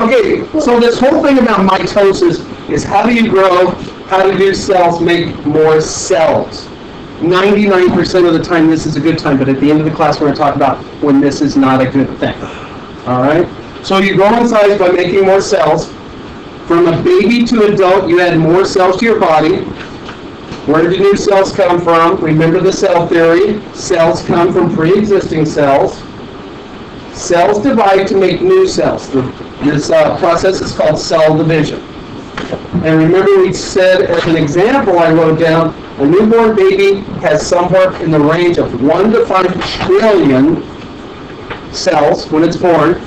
Okay, so this whole thing about mitosis is how do you grow, how do cells make more cells? 99% of the time this is a good time, but at the end of the class we're going to talk about when this is not a good thing. All right? So you grow in size by making more cells. From a baby to adult, you add more cells to your body. Where do new cells come from? Remember the cell theory. Cells come from pre-existing cells. Cells divide to make new cells. This process is called cell division. And remember we said, as an example I wrote down, a newborn baby has somewhere in the range of 1 to 5 trillion cells when it's born,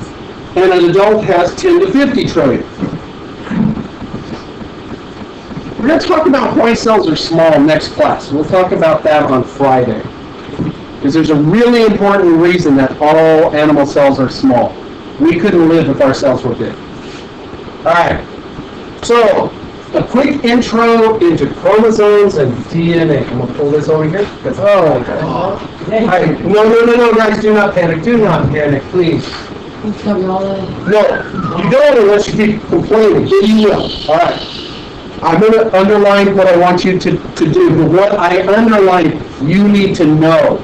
and an adult has 10 to 50 trillion. We're going to talk about why cells are small next class. We'll talk about that on Friday. Because there's a really important reason that all animal cells are small. We couldn't live if our cells were big. All right. So, a quick intro into chromosomes and DNA. I'm going to pull this over here. No, guys, do not panic. Do not panic, please. No, you don't unless you keep complaining. You will. All right. I'm going to underline what I want you to do. But what I underline, you need to know.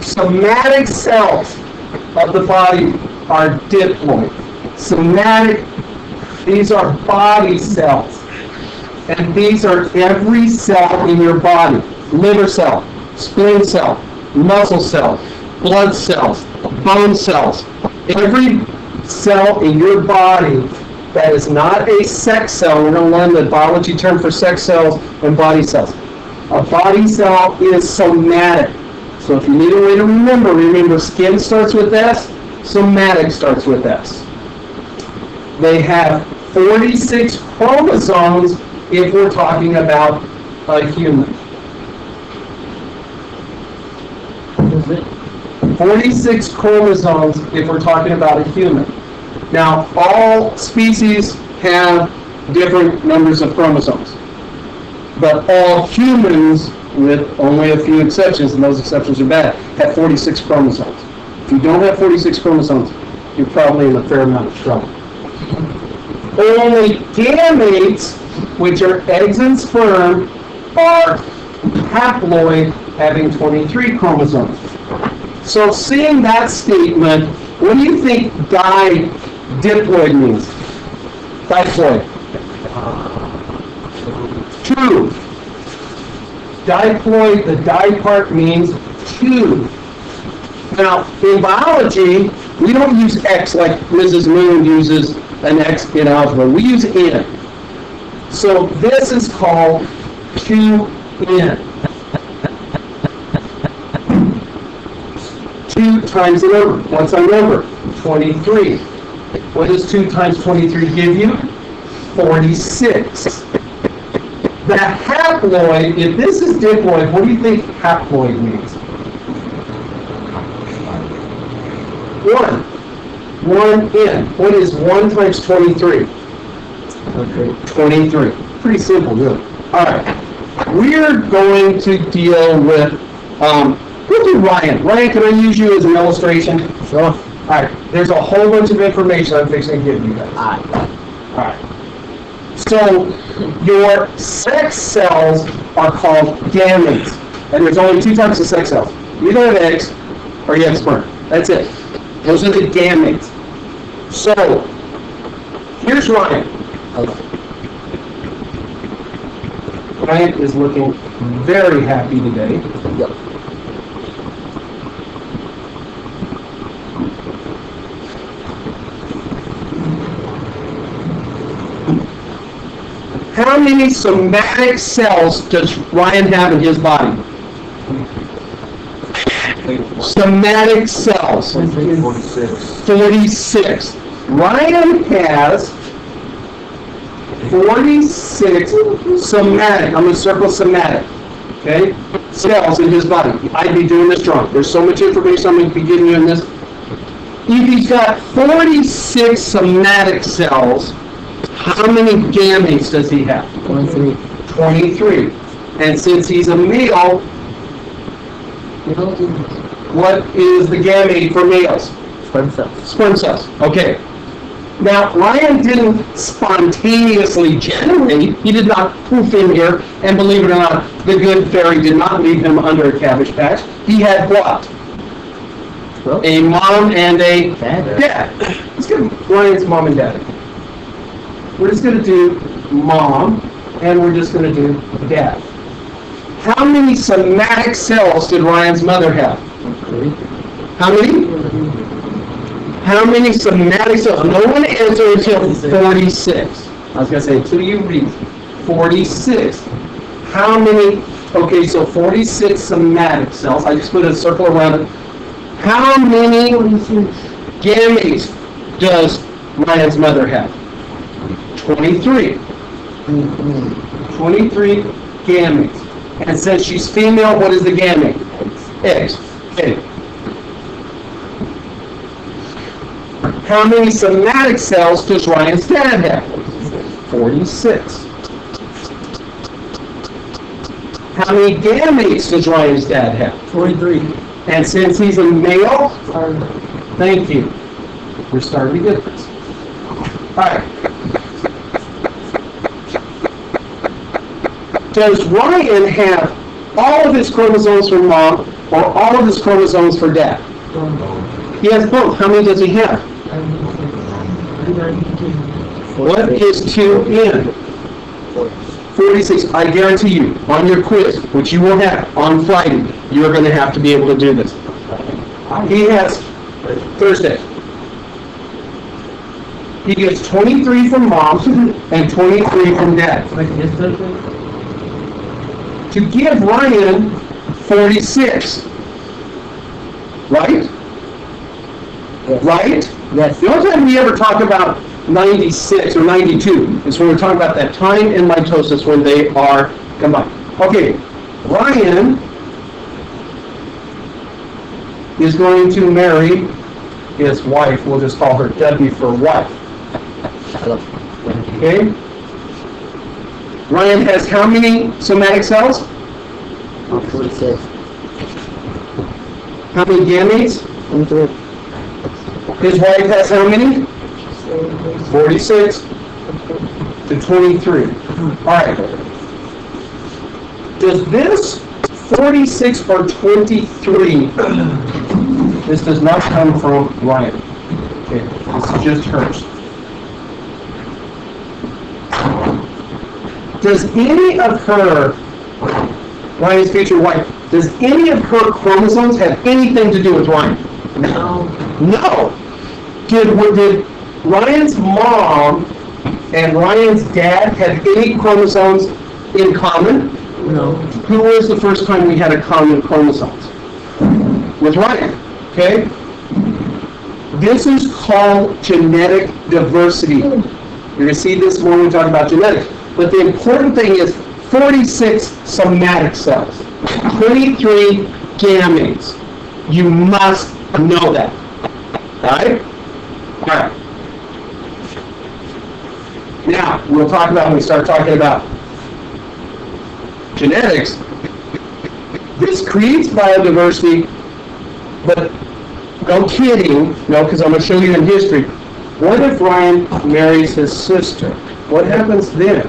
Somatic cells of the body are diploid. Somatic, these are body cells. And these are every cell in your body. Liver cell, spleen cell, muscle cell, blood cells, bone cells. Every cell in your body that is not a sex cell, we're going to learn the biology term for sex cells and body cells. A body cell is somatic. So if you need a way to remember skin starts with S, somatic starts with S. They have 46 chromosomes if we're talking about a human. 46 chromosomes if we're talking about a human. Now, all species have different numbers of chromosomes. But all humans, with only a few exceptions, and those exceptions are bad, have 46 chromosomes. If you don't have 46 chromosomes, you're probably in a fair amount of trouble. Only gametes, which are eggs and sperm, are haploid, having 23 chromosomes. So seeing that statement, what do you think diploid means? Diploid. 2. Diploid, the di part means 2. Now, in biology, we don't use X like Mrs. Moon uses an X in algebra. We use N. So this is called 2N. 2 times the number. What's our number? 23. What does 2 times 23 give you? 46. The haploid, if this is diploid, what do you think haploid means? 1. 1N. What is 1 times 23? Okay, 23. Pretty simple, really. All right. We're going to deal with, we'll do Ryan. Ryan, can I use you as an illustration? Sure. All right. There's a whole bunch of information I'm fixing to give you guys. All right. So, your sex cells are called gametes. And there's only 2 types of sex cells. You either have eggs or you have sperm. That's it. Those are the gametes. So, here's Ryan. Ryan is looking very happy today. Yep. How many somatic cells does Ryan have in his body? Somatic cells. 46. Ryan has 46 somatic. I'm going to circle somatic. Okay? Cells in his body. I'd be doing this wrong. There's so much information I'm going to be giving you in this. If he's got 46 somatic cells, how many gametes does he have? 23. 23. And since he's a male, what is the gamete for males? Sperm cells. Sperm cells. Okay. Now, Ryan didn't spontaneously generate. He did not poof in here, and believe it or not, the good fairy did not leave him under a cabbage patch. He had what? Well, A mom and a Dad. dad. Let's get Ryan's mom and dad. We're just going to do mom, and we're just going to do dad. How many somatic cells did Ryan's mother have? How many? How many somatic cells? No one answered until 46. I was going to say, until you read 46. How many? Okay, so 46 somatic cells. I just put a circle around it. How many gametes does Ryan's mother have? 23. 23 gametes. And since she's female, what is the gamete? Eggs. Okay. How many somatic cells does Ryan's dad have? 46. How many gametes does Ryan's dad have? 23. And since he's a male, thank you. We're starting to get this. All right. Does Ryan have all of his chromosomes for mom or all of his chromosomes for dad? He has both. How many does he have? What is 2n? 46. I guarantee you, on your quiz, which you will have on Friday, you're going to have to be able to do this. He has Thursday. He gets 23 from mom and 23 from dad. To give Ryan 46. Right? Yes. Right? Yes. The only time we ever talk about 96 or 92 is when we're talking about that time in mitosis when they are combined. Okay, Ryan is going to marry his wife. We'll just call her W for wife. Okay? Ryan has how many somatic cells? 46. How many gametes? 23. His wife has how many? 46 to 23. All right. Does this 46 or 23, this does not come from Ryan. Okay, this is just hers. Does any of her, Ryan's future wife, does any of her chromosomes have anything to do with Ryan? No. No. Did Ryan's mom and Ryan's dad have any chromosomes in common? No. Who was the first time we had a common chromosomes? With Ryan. Okay? This is called genetic diversity. You're going to see this when we talk about genetics. But the important thing is 46 somatic cells, 23 gametes. You must know that. All right? All right. Now, we'll talk about when we start talking about genetics. This creates biodiversity, but no kidding, no, because I'm going to show you in history. What if Ryan marries his sister? What happens then?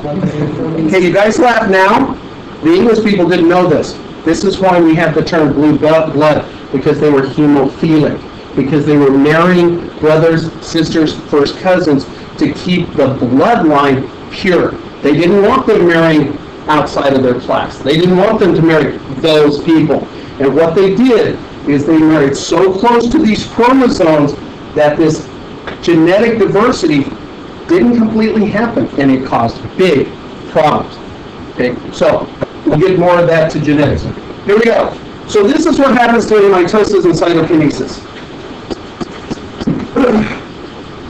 Okay, you guys laugh now. The English people didn't know this. This is why we have the term blue blood, because they were hemophilic, because they were marrying brothers, sisters, first cousins to keep the bloodline pure. They didn't want them marrying outside of their class. They didn't want them to marry those people. And what they did is they married so close to these chromosomes that this genetic diversity didn't completely happen, and it caused big problems. Okay, so we'll get more of that to genetics. Here we go. So this is what happens during mitosis and cytokinesis.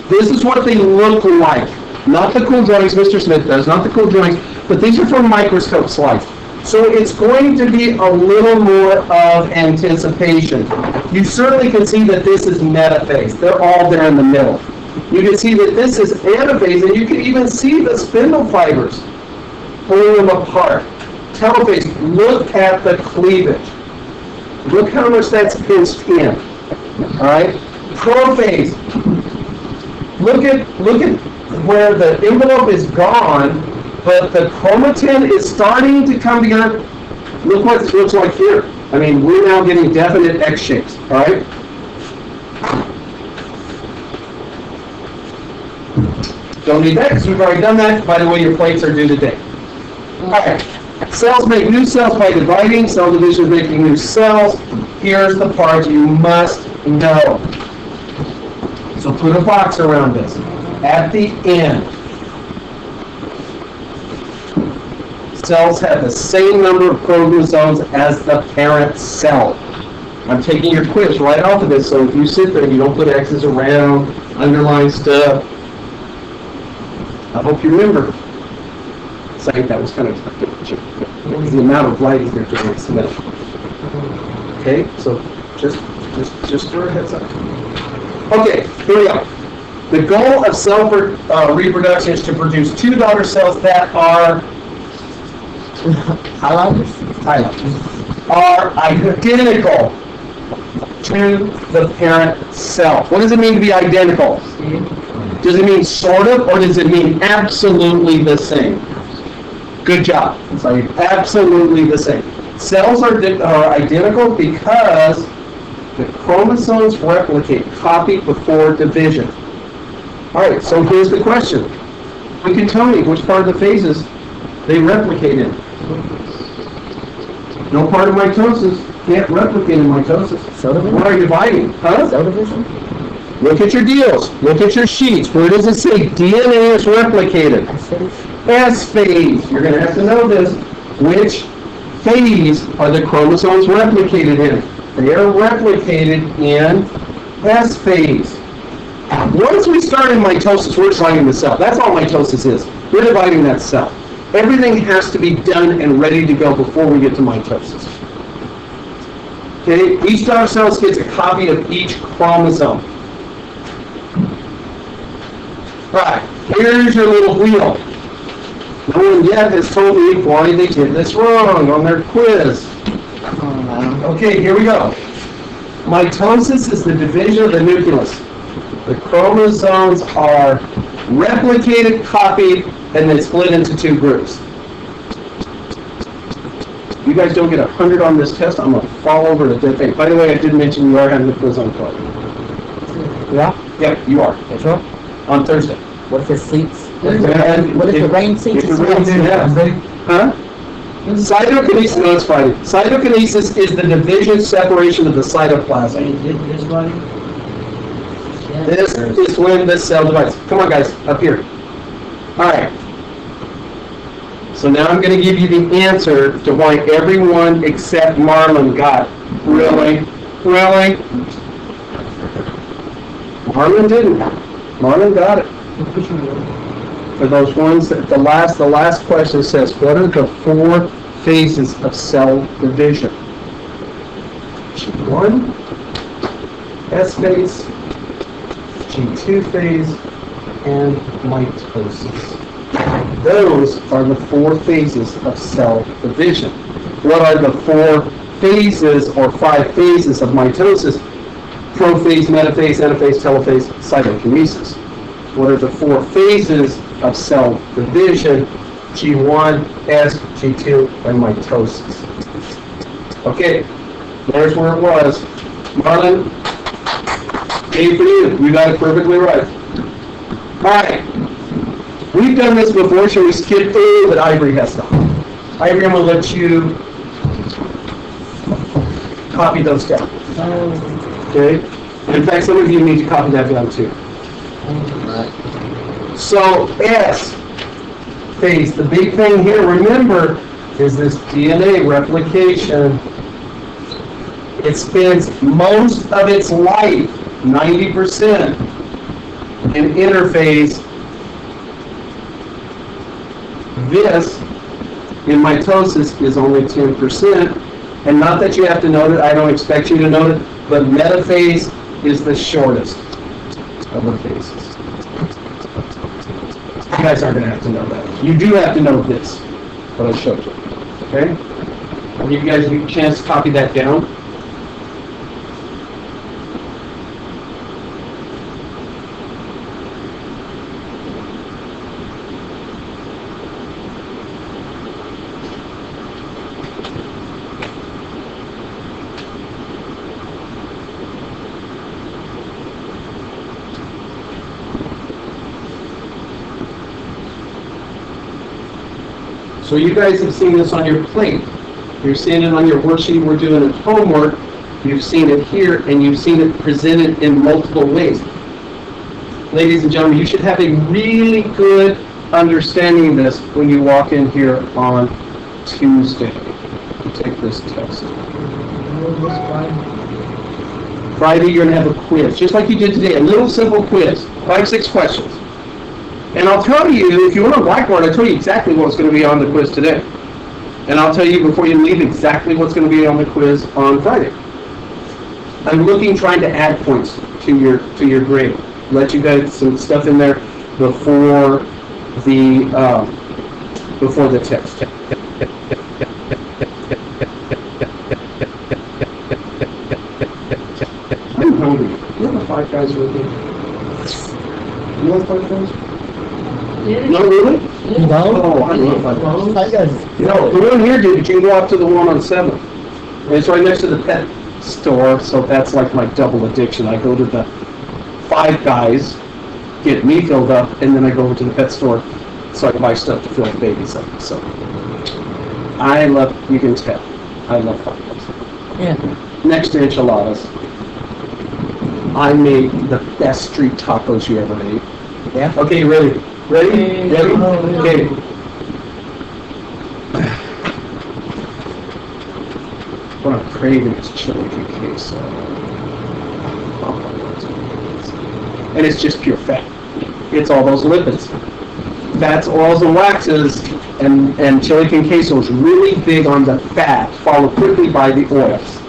This is what they look like. Not the cool drawings Mr. Smith does, not the cool drawings, but these are from microscope slides. So it's going to be a little more of anticipation. You certainly can see that this is metaphase. They're all there in the middle. You can see that this is anaphase, and you can even see the spindle fibers pulling them apart. Telophase, look at the cleavage. Look how much that's pinched in. All right? Prophase. Look at where the envelope is gone, but the chromatin is starting to come together. Look what it looks like here. I mean, we're now getting definite X shapes. All right? Don't need that because we've already done that. By the way, your plates are due today. All right. Cells make new cells by dividing. Cell division is making new cells. Here's the part you must know. So put a box around this. At the end, cells have the same number of chromosomes as the parent cell. I'm taking your quiz right off of this, so if you sit there and you don't put X's around, underline stuff, I hope you remember. Sorry, that was kind of the amount of writing here during this minute. Okay, so just for a heads up. Okay, here we go. The goal of cell reproduction is to produce two daughter cells that are identical to the parent cell. What does it mean to be identical? Does it mean sort of, or does it mean absolutely the same? Good job. It's like absolutely the same. Cells are identical because the chromosomes replicate, copy before division. All right, so here's the question. You can tell me which part of the phases they replicate in. No part of mitosis can't replicate in mitosis. Cell division? What are you dividing? Huh? Cell division? Look at your deals. Look at your sheets. Where does it say DNA is replicated? S phase. You're going to have to know this. Which phase are the chromosomes replicated in? They are replicated in S phase. Once we start in mitosis, we're dividing the cell. That's all mitosis is. We're dividing that cell. Everything has to be done and ready to go before we get to mitosis. Okay? Each daughter cell gets a copy of each chromosome. Right, here's your little wheel. No one yet has told me why they did this wrong on their quiz. Okay, here we go. Mitosis is the division of the nucleus. The chromosomes are replicated, copied, and then split into two groups. If you guys don't get 100 on this test, I'm going to fall over the dead thing. By the way, I did mention you are having the quiz on Friday. Yeah? Yep, you are. That's right. On Thursday. What if it sleeps? What if the rain sleeps? If the rain sleeps, huh? Cytokinesis, no, it's Friday. Cytokinesis is the division separation of the cytoplasm. This is when this cell divides. Come on, guys, up here. All right. So now I'm going to give you the answer to why everyone except Marlon got it. Really? Really? Marlon didn't. Marlon got it. For those ones that the last question says, what are the four phases of cell division? G1, S phase, G2 phase, and mitosis. Those are the four phases of cell division. What are the four phases or five phases of mitosis? Prophase, metaphase, anaphase, telophase, cytokinesis. What are the four phases of cell division? G1, S, G2, and mitosis. Okay, there's where it was. Marlon, A for you. You got it perfectly right. All right. We've done this before. Shall we skip through? But Ivory has to. Ivory, I'm going to let you copy those down. Okay? In fact, some of you need to copy that down too. So, S phase. The big thing here, remember, is this DNA replication. It spends most of its life, 90%, in interphase. This, in mitosis, is only 10%. And not that you have to note it, I don't expect you to note it, but metaphase is the shortest of the phases. You guys aren't going to have to know that. You do have to know this, what I showed you. Okay? I'll give you guys a chance to copy that down. So you guys have seen this on your plate. You're seeing it on your worksheet we're doing at homework. You've seen it here, and you've seen it presented in multiple ways. Ladies and gentlemen, you should have a really good understanding of this when you walk in here on Tuesday to take this test. Friday, you're going to have a quiz, just like you did today, a little simple quiz, 5-6 questions. And I'll tell you, if you want a whiteboard, I'll tell you exactly what's going to be on the quiz today. And I'll tell you before you leave exactly what's going to be on the quiz on Friday. I'm trying to add points to your grade. Let you guys some stuff in there before the test. I'm hungry. You want the Five Guys with me? You want Five Guys? No, really? No. Oh, I love Five Guys. Five Guys. No, the one here, dude, you can go up to the one on 7th. And it's right next to the pet store, so that's like my double addiction. I go to the Five Guys, get me filled up, and then I go over to the pet store so I can buy stuff to fill the babies up. So I love, you can tell, I love Five Guys. Yeah. Next to enchiladas, I made the best street tacos you ever ate. Yeah. Okay, ready? Ready? Ready? Okay. What I'm craving is chili con queso. And it's just pure fat. It's all those lipids. Fats, oils, and waxes, and chili con queso is really big on the fat, followed quickly by the oils.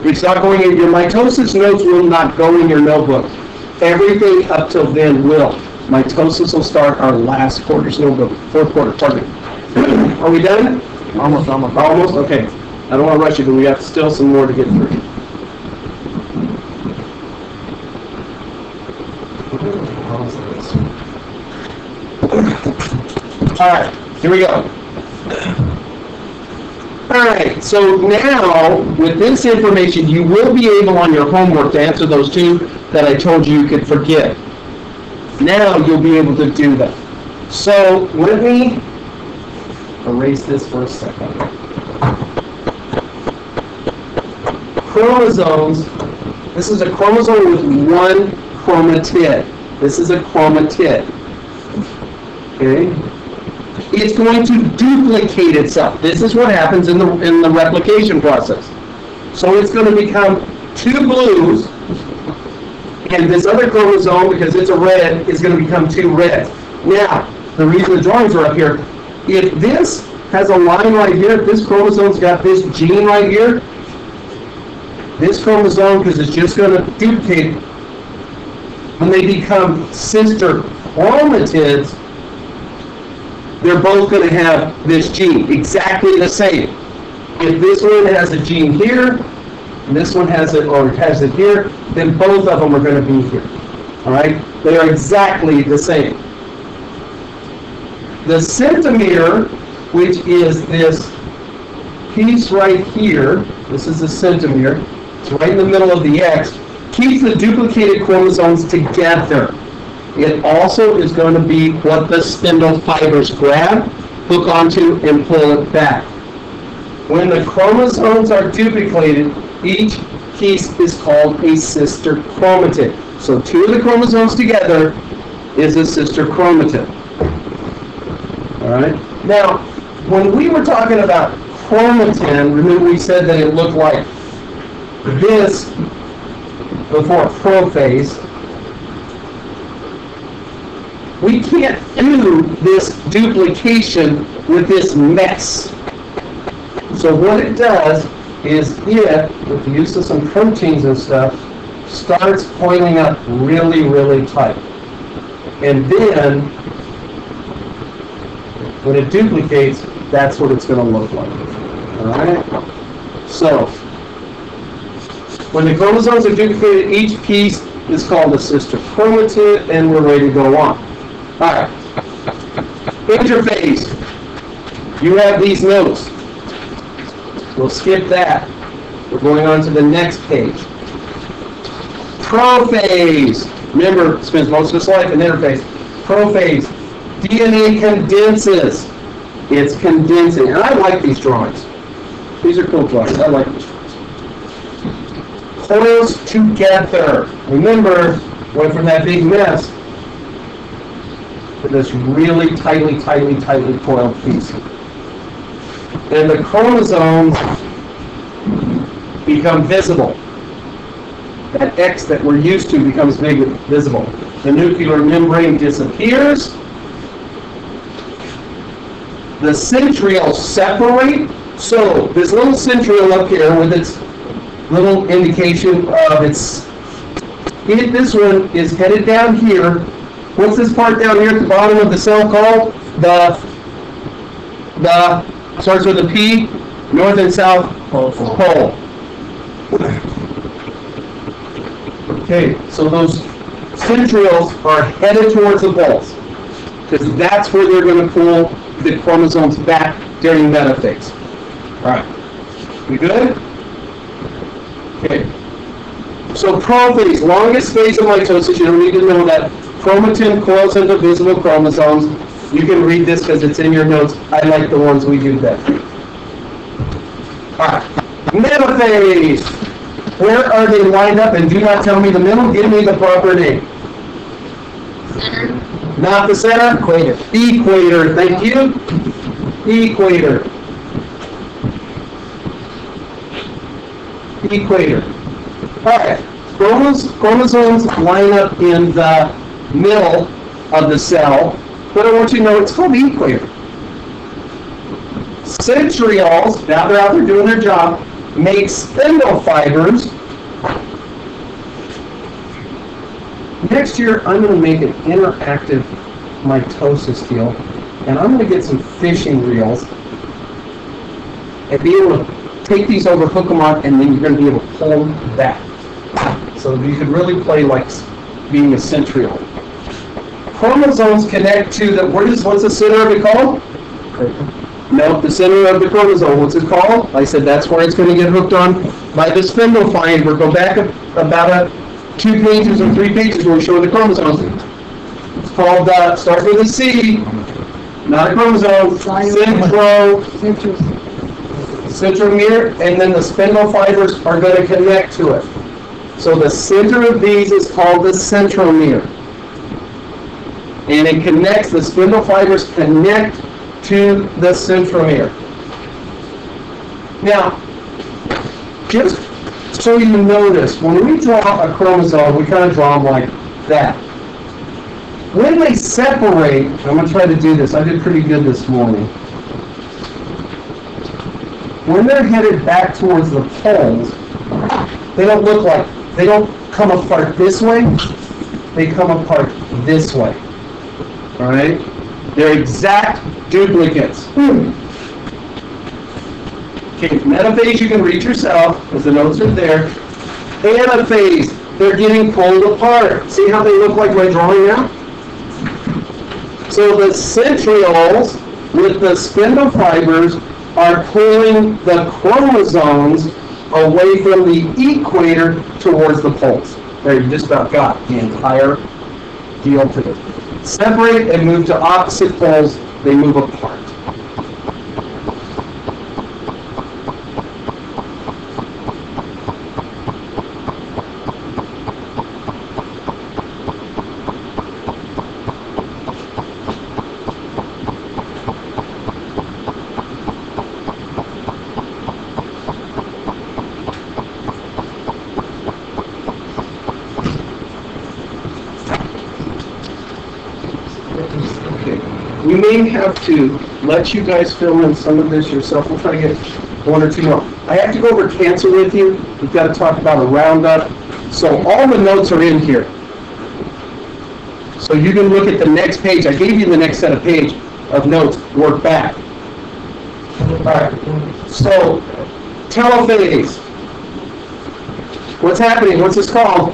It's not going in your mitosis notes will not go in your notebook. Everything up till then will. Mitosis will start our last quarter's notebook, fourth quarter, pardon me. Are we done? Almost. Almost? Okay. I don't want to rush you, but we have still some more to get through. All right, here we go. All right, so now, with this information, you will be able on your homework to answer those two that I told you could forget. Now you'll be able to do that. So let me erase this for a second. Chromosomes, this is a chromosome with one chromatid. This is a chromatid. Okay? It's going to duplicate itself. This is what happens in the replication process. So it's going to become two blues, and this other chromosome, because it's a red, is going to become two reds. Now, the reason the drawings are up here, if this has a line right here, if this chromosome's got this gene right here, this chromosome, because it's just going to duplicate, when they become sister chromatids, they're both going to have this gene, exactly the same. If this one has a gene here, and this one has it, or has it here, then both of them are going to be here. All right? They are exactly the same. The centomere, which is this piece right here, this is the centomere, it's right in the middle of the X, keeps the duplicated chromosomes together. It also is going to be what the spindle fibers grab, hook onto, and pull it back. When the chromosomes are duplicated, each piece is called a sister chromatid. So two of the chromosomes together is a sister chromatid. All right? Now, when we were talking about chromatin, remember we said that it looked like this before prophase. We can't do this duplication with this mess. So what it does is it, with the use of some proteins and stuff, starts coiling up really, really tight. And then, when it duplicates, that's what it's going to look like. All right? So, when the chromosomes are duplicated, each piece is called a sister chromatid, and we're ready to go on. All right. Interphase. You have these notes. We'll skip that. We're going on to the next page. Prophase. Remember, spends most of its life in interphase. Prophase. DNA condenses. It's condensing. And I like these drawings. These are cool drawings. I like these drawings. Coils together. Remember, went from that big mess to this really tightly coiled piece. And the chromosomes become visible. That X that we're used to becomes visible. The nuclear membrane disappears. The centrioles separate. So this little centriole up here with its little indication of its, this one is headed down here. What's this part down here at the bottom of the cell called? The starts with a P, north and south pole. Okay, so those centrioles are headed towards the poles because that's where they're going to pull the chromosomes back during metaphase. All right, we good? Okay. So prophase, longest phase of mitosis. You don't need to know that. Chromatin coils into visible chromosomes. You can read this because it's in your notes. I like the ones we do better. All right, metaphase. Where are they lined up? And do not tell me the middle. Give me the proper name. Center. Not the center. Equator. Equator. Thank you. Equator. Equator. All right. Chromosomes line up in the middle of the cell, but I want you to know it's called the equator. Centrioles, now they're out there doing their job, make spindle fibers. Next year, I'm going to make an interactive mitosis deal, and I'm going to get some fishing reels and be able to take these over, hook them on, and then you're going to be able to pull them back. So you could really play like being a centriole. Chromosomes connect to the, what's the center of it called? No, the center of the chromosome, what's it called? I said that's where it's going to get hooked on by the spindle fiber. Go back about 2 pages or 3 pages where we show the chromosomes. It's called, starts with a C, not a chromosome, centromere, and then the spindle fibers are going to connect to it. So the center of these is called the centromere. And it connects, the spindle fibers connect to the centromere. Now, just so you notice, when we draw a chromosome, we kind of draw them like that. When they separate, I'm going to try to do this. I did pretty good this morning. When they're headed back towards the poles, they don't look like, they don't come apart this way, they come apart this way. All right? They're exact duplicates. Okay, metaphase you can read yourself, because the notes are there. Anaphase, they're getting pulled apart. See how they look like my drawing now? So the centrioles with the spindle fibers are pulling the chromosomes away from the equator towards the poles. There, you just about got the entire deal to it. Separate and move to opposite poles, they move apart. We may have to let you guys fill in some of this yourself. We'll try to get 1 or 2 more. I have to go over cancer with you. We've got to talk about a roundup. So all the notes are in here. So you can look at the next page. I gave you the next set of page of notes. Work back. All right. So telophase. What's happening? What's this called?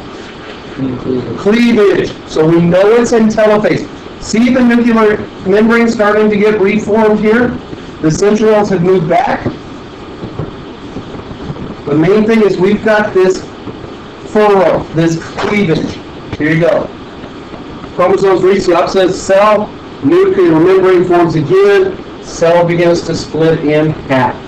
Cleavage. So we know it's in telophase. See the nuclear membrane starting to get reformed here? The centrioles have moved back. The main thing is we've got this furrow, this cleavage. Here you go. Chromosomes reach the opposite cell, nuclear membrane forms again, cell begins to split in half.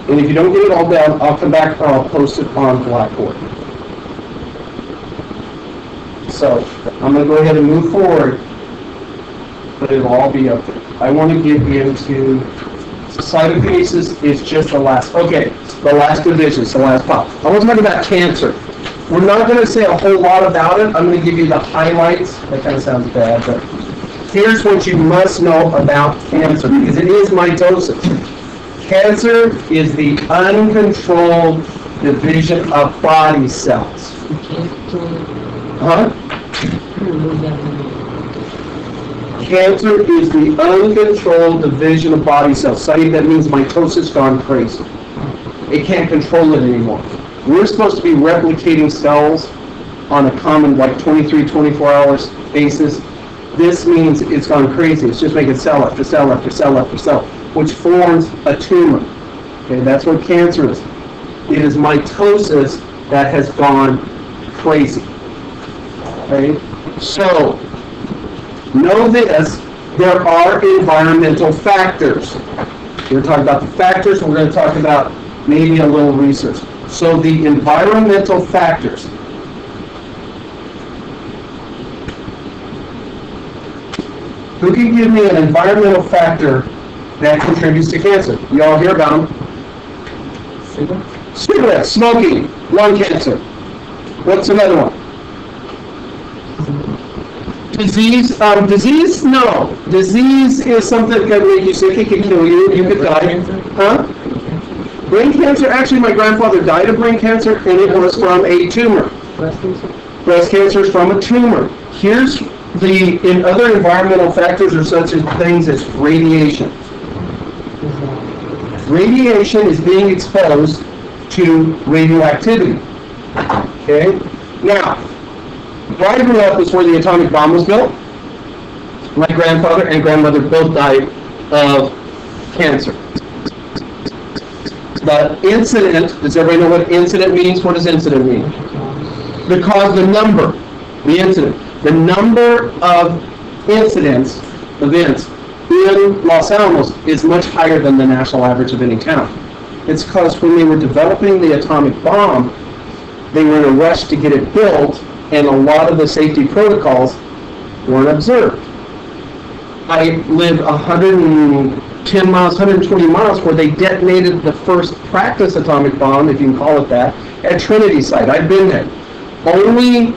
And if you don't get it all down, I'll come back or I'll post it on Blackboard. So I'm going to go ahead and move forward, but it'll all be up there. I want to get into cytokinesis is just the last. Okay, the last division, the last part. I want to talk about cancer. We're not going to say a whole lot about it. I'm going to give you the highlights. That kind of sounds bad, but here's what you must know about cancer, because it is mitosis. Cancer is the uncontrolled division of body cells. Huh? Cancer is the uncontrolled division of body cells. Something that means mitosis gone crazy. It can't control it anymore. We're supposed to be replicating cells on a common, like 23, 24 hours basis. This means it's gone crazy. It's just making cell after cell after cell after cell, which forms a tumor. Okay, that's what cancer is. It is mitosis that has gone crazy. Okay, so know this: there are environmental factors. We're going to talk about the factors. We're going to talk about maybe a little research. So the environmental factors. Who can give me an environmental factor that contributes to cancer? You all hear about them? Cigarettes, smoking, lung cancer. What's another one? Disease? Disease? No. Disease is something that can make you sick. It can kill you. You could die. Huh? Brain cancer? Actually, my grandfather died of brain cancer, and it was from a tumor. Breast cancer? Breast cancer is from a tumor. Here's in other environmental factors are such as things as radiation. Radiation is being exposed to radioactivity. Okay? Now, where I grew up is where the atomic bomb was built. My grandfather and grandmother both died of cancer. The incident, does everybody know what incident means? What does incident mean? Because the number, the incident, the number of events in Los Alamos is much higher than the national average of any town. It's because when they were developing the atomic bomb, they were in a rush to get it built, and a lot of the safety protocols weren't observed. I lived 110 miles, 120 miles where they detonated the first practice atomic bomb, if you can call it that, at Trinity site. I've been there. Only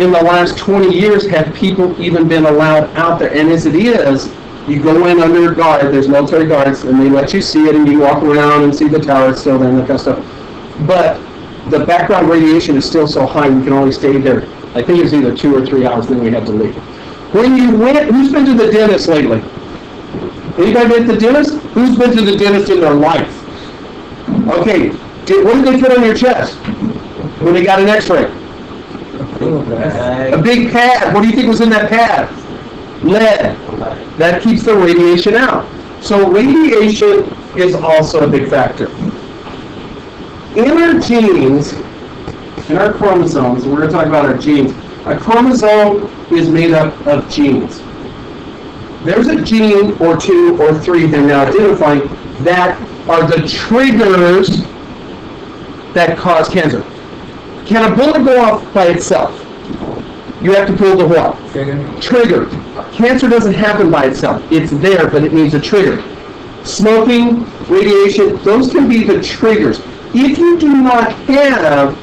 in the last 20 years have people even been allowed out there. And as it is, you go in under guard, there's military guards, and they let you see it, and you walk around and see the tower, it's still there, and that kind of stuff. But the background radiation is still so high, you can only stay there, I think it was either 2 or 3 hours, then we had to leave. When you went, who's been to the dentist lately? Anybody been to the dentist? Who's been to the dentist in their life? Okay, what did they put on your chest when they got an x-ray? A big pad. What do you think was in that pad? Lead. That keeps the radiation out. So radiation is also a big factor. In our genes, in our chromosomes, we're going to talk about our genes. A chromosome is made up of genes. There's a gene or 2 or 3 they're now identifying that are the triggers that cause cancer. Can a bullet go off by itself? You have to pull the what? Trigger. Cancer doesn't happen by itself. It's there, but it needs a trigger. Smoking, radiation, those can be the triggers. If you do not have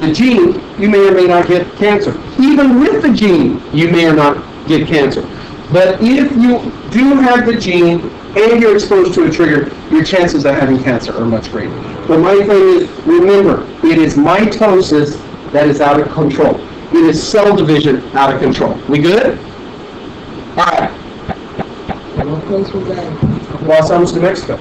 the gene, you may or may not get cancer. Even with the gene, you may or not get cancer. But if you do have the gene and you're exposed to a trigger, your chances of having cancer are much greater. But my thing is, remember, it is mitosis that is out of control. It is cell division out of control. We good? All right. What place was that? Los Alamos, New Mexico.